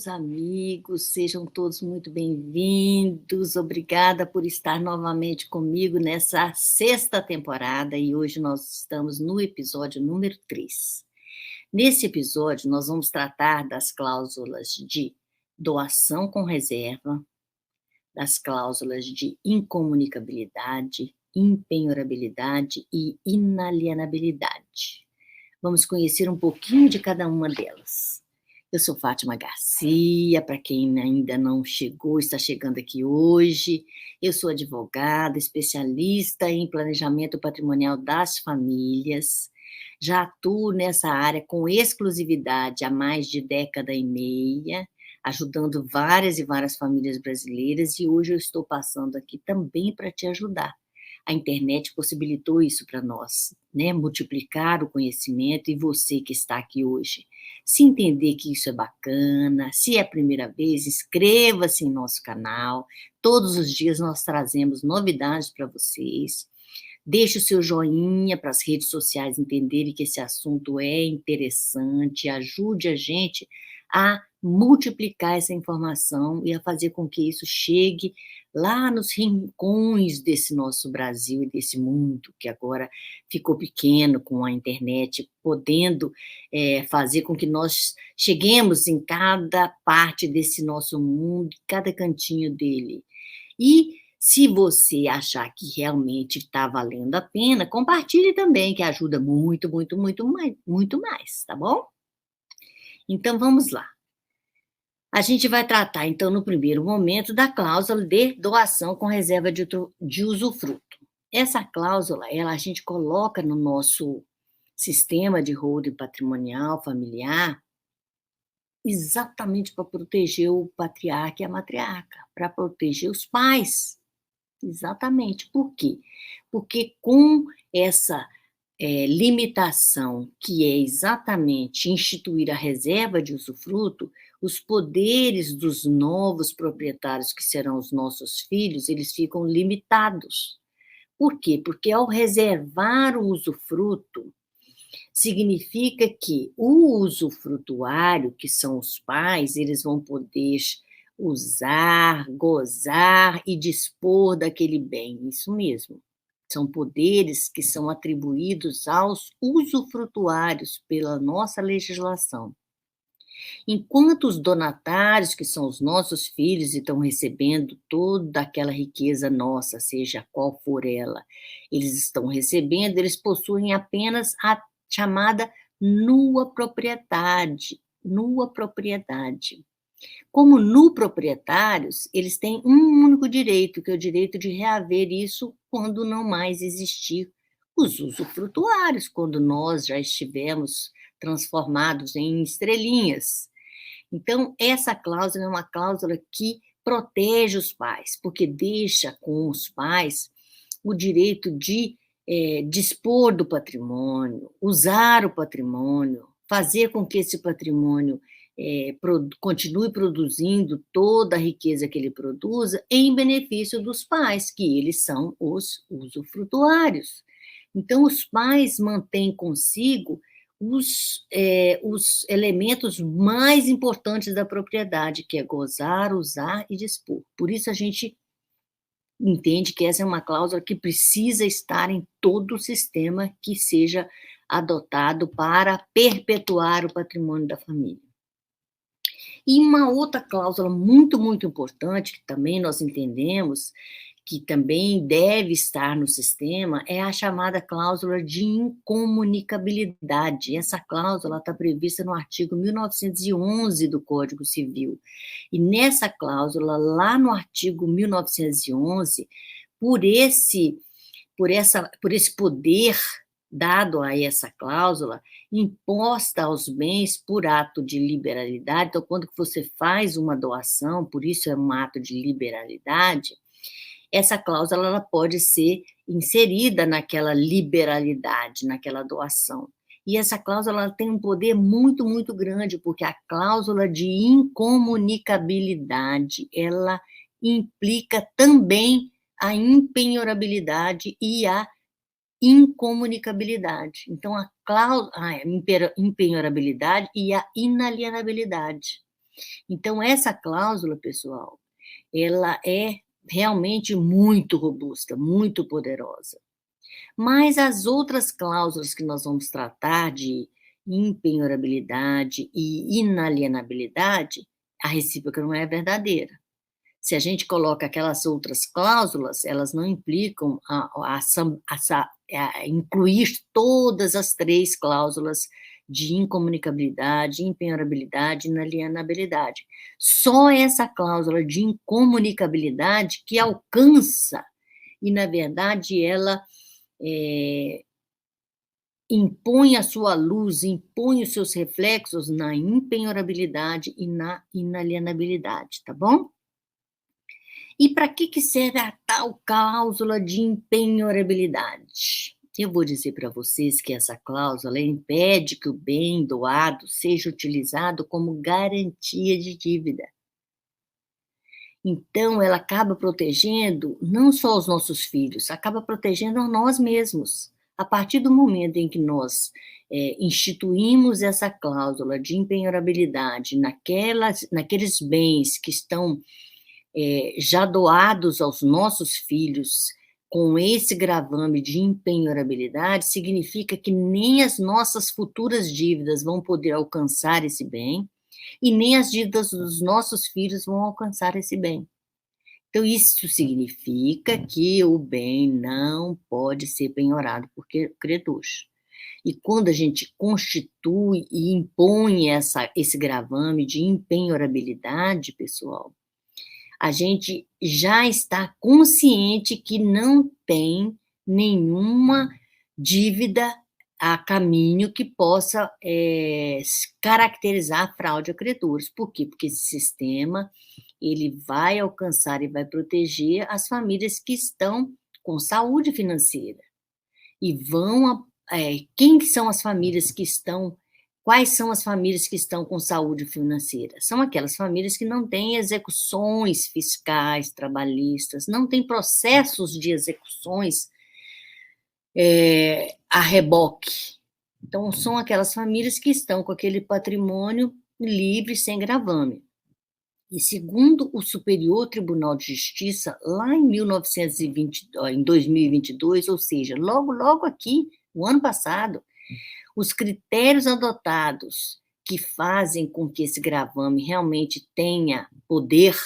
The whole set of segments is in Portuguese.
meus amigos, sejam todos muito bem-vindos. Obrigada por estar novamente comigo nessa sexta temporada e hoje nós estamos no episódio número 3. Nesse episódio, nós vamos tratar das cláusulas de doação com reserva, das cláusulas de incomunicabilidade, impenhorabilidade e inalienabilidade. Vamos conhecer um pouquinho de cada uma delas. Eu sou Fátima Garcia, para quem ainda não chegou, está chegando aqui hoje. Eu sou advogada, especialista em planejamento patrimonial das famílias. Já atuo nessa área com exclusividade há mais de década e meia, ajudando várias e várias famílias brasileiras, e hoje eu estou passando aqui também para te ajudar. A internet possibilitou isso para nós, né? Multiplicar o conhecimento e você que está aqui hoje. Se entender que isso é bacana, se é a primeira vez, inscreva-se em nosso canal. Todos os dias nós trazemos novidades para vocês. Deixe o seu joinha para as redes sociais entenderem que esse assunto é interessante, ajude a gente a multiplicar essa informação e a fazer com que isso chegue lá nos rincões desse nosso Brasil e desse mundo, que agora ficou pequeno com a internet, podendo fazer com que nós cheguemos em cada parte desse nosso mundo, cada cantinho dele. E se você achar que realmente está valendo a pena, compartilhe também, que ajuda muito, muito mais, tá bom? Então, vamos lá. A gente vai tratar, então, no primeiro momento, da cláusula de doação com reserva de usufruto. Essa cláusula, a gente coloca no nosso sistema de holding patrimonial familiar exatamente para proteger o patriarca e a matriarca, para proteger os pais. Exatamente. Por quê? Porque com essa limitação, que é exatamente instituir a reserva de usufruto, os poderes dos novos proprietários, que serão os nossos filhos, eles ficam limitados. Por quê? Porque ao reservar o usufruto, significa que o usufrutuário, que são os pais, eles vão poder usar, gozar e dispor daquele bem, isso mesmo. São poderes que são atribuídos aos usufrutuários pela nossa legislação. Enquanto os donatários, que são os nossos filhos, estão recebendo toda aquela riqueza nossa, seja qual for ela, eles estão recebendo, eles possuem apenas a chamada nua propriedade. Nua propriedade. Como proprietários, eles têm um único direito, que é o direito de reaver isso quando não mais existir os usufrutuários, quando nós já estivermos transformados em estrelinhas. Então, essa cláusula é uma cláusula que protege os pais, porque deixa com os pais o direito de dispor do patrimônio, usar o patrimônio, fazer com que esse patrimônio continue produzindo toda a riqueza que ele produza em benefício dos pais, que eles são os usufrutuários. Então, os pais mantêm consigo os elementos mais importantes da propriedade, que é gozar, usar e dispor. Por isso, a gente entende que essa é uma cláusula que precisa estar em todo o sistema que seja adotado para perpetuar o patrimônio da família. E uma outra cláusula muito importante, que também nós entendemos, que também deve estar no sistema, é a chamada cláusula de incomunicabilidade. Essa cláusula está prevista no artigo 1911 do Código Civil. E nessa cláusula, lá no artigo 1911, por esse poder dado a essa cláusula, imposta aos bens por ato de liberalidade, então, quando você faz uma doação, por isso é um ato de liberalidade, essa cláusula ela pode ser inserida naquela liberalidade, naquela doação. E essa cláusula ela tem um poder muito grande, porque a cláusula de incomunicabilidade, ela implica também a impenhorabilidade e a incomunicabilidade. Então, a impenhorabilidade e a inalienabilidade. Então, essa cláusula, pessoal, ela é realmente muito robusta, muito poderosa. Mas as outras cláusulas que nós vamos tratar de impenhorabilidade e inalienabilidade, a recíproca não é verdadeira. Se a gente coloca aquelas outras cláusulas, elas não implicam incluir todas as 3 cláusulas de incomunicabilidade, impenhorabilidade e inalienabilidade. Só essa cláusula de incomunicabilidade que alcança, e na verdade ela impõe a sua luz, impõe os seus reflexos na impenhorabilidade e na inalienabilidade, tá bom? E para que serve a tal cláusula de impenhorabilidade? Eu vou dizer para vocês que essa cláusula impede que o bem doado seja utilizado como garantia de dívida. Então, ela acaba protegendo não só os nossos filhos, acaba protegendo a nós mesmos. A partir do momento em que nós instituímos essa cláusula de impenhorabilidade naqueles bens que estão já doados aos nossos filhos, com esse gravame de impenhorabilidade, significa que nem as nossas futuras dívidas vão poder alcançar esse bem, e nem as dívidas dos nossos filhos vão alcançar esse bem. Então, isso significa que o bem não pode ser penhorado por credores. E quando a gente constitui e impõe esse gravame de impenhorabilidade, pessoal, a gente já está consciente que não tem nenhuma dívida a caminho que possa caracterizar a fraude a credores. Por quê? Porque esse sistema ele vai alcançar e vai proteger as famílias que estão com saúde financeira. E quem são as famílias que estão, quais são as famílias que estão com saúde financeira? São aquelas famílias que não têm execuções fiscais, trabalhistas, não têm processos de execuções a reboque. Então, são aquelas famílias que estão com aquele patrimônio livre, sem gravame. E segundo o Superior Tribunal de Justiça, lá em 2022, ou seja, logo aqui, o ano passado, os critérios adotados que fazem com que esse gravame realmente tenha poder,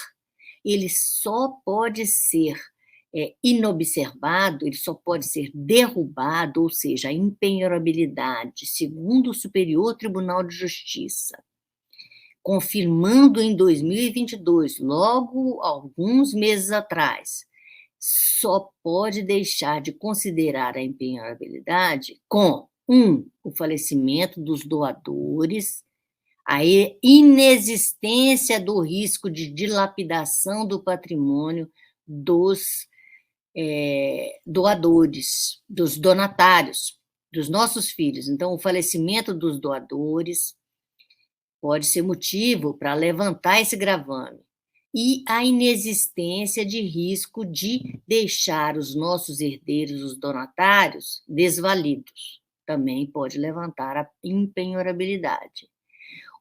ele só pode ser inobservado, ele só pode ser derrubado, ou seja, a impenhorabilidade, segundo o Superior Tribunal de Justiça, confirmando em 2022, logo alguns meses atrás, só pode deixar de considerar a impenhorabilidade com o falecimento dos doadores, a inexistência do risco de dilapidação do patrimônio dos doadores, dos donatários, dos nossos filhos. Então, o falecimento dos doadores pode ser motivo para levantar esse gravame. E a inexistência de risco de deixar os nossos herdeiros, os donatários, desvalidos. Também pode levantar a impenhorabilidade.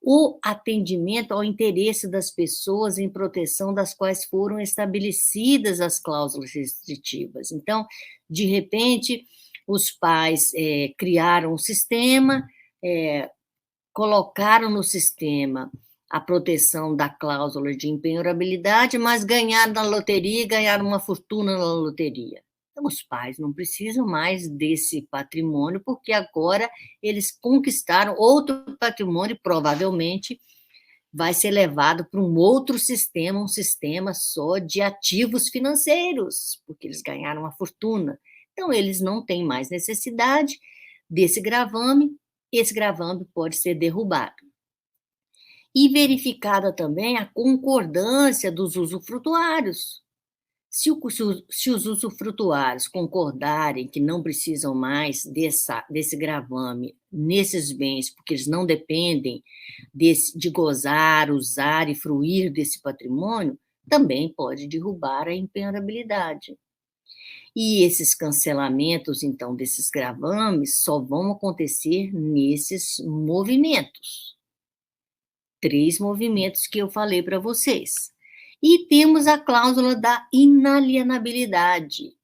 O atendimento ao interesse das pessoas em proteção das quais foram estabelecidas as cláusulas restritivas. Então, de repente, os pais criaram um sistema, colocaram no sistema a proteção da cláusula de impenhorabilidade, mas ganharam na loteria e ganharam uma fortuna na loteria. Então, os pais não precisam mais desse patrimônio, porque agora eles conquistaram outro patrimônio e provavelmente vai ser levado para um outro sistema, um sistema só de ativos financeiros, porque eles ganharam uma fortuna. Então, eles não têm mais necessidade desse gravame, esse gravame pode ser derrubado. E verificada também a concordância dos usufrutuários. Se os usufrutuários concordarem que não precisam mais desse gravame nesses bens, porque eles não dependem de gozar, usar e fruir desse patrimônio, também pode derrubar a impenhorabilidade. E esses cancelamentos, então, desses gravames só vão acontecer nesses movimentos. 3 movimentos que eu falei para vocês. E temos a cláusula da inalienabilidade.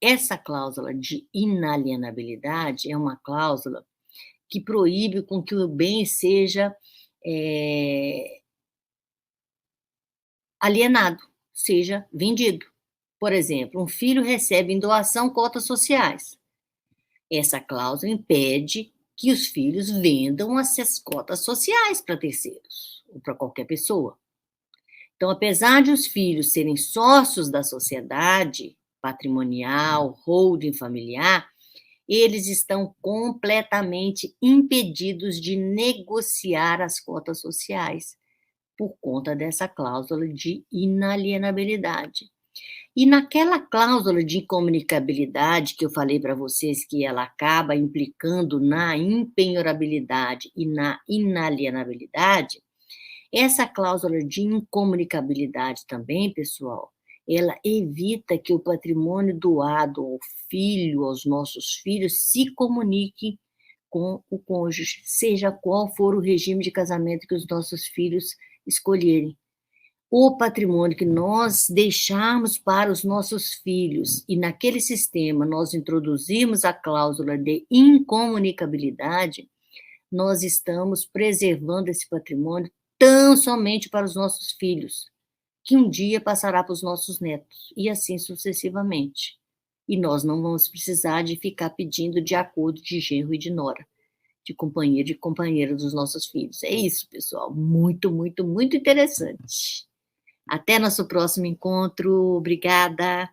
Essa cláusula de inalienabilidade é uma cláusula que proíbe com que o bem seja alienado, seja vendido. Por exemplo, um filho recebe em doação cotas sociais. Essa cláusula impede que os filhos vendam essas cotas sociais para terceiros ou para qualquer pessoa. Então, apesar de os filhos serem sócios da sociedade patrimonial, holding familiar, eles estão completamente impedidos de negociar as cotas sociais por conta dessa cláusula de inalienabilidade. E naquela cláusula de incomunicabilidade que eu falei para vocês, que ela acaba implicando na impenhorabilidade e na inalienabilidade, essa cláusula de incomunicabilidade também, pessoal, ela evita que o patrimônio doado ao filho, aos nossos filhos, se comunique com o cônjuge, seja qual for o regime de casamento que os nossos filhos escolherem. O patrimônio que nós deixarmos para os nossos filhos e naquele sistema nós introduzirmos a cláusula de incomunicabilidade, nós estamos preservando esse patrimônio tão somente para os nossos filhos, que um dia passará para os nossos netos, e assim sucessivamente. E nós não vamos precisar de ficar pedindo de acordo de genro e de nora, de companheiro e companheira dos nossos filhos. É isso, pessoal. Muito, muito, muito interessante. Até nosso próximo encontro. Obrigada.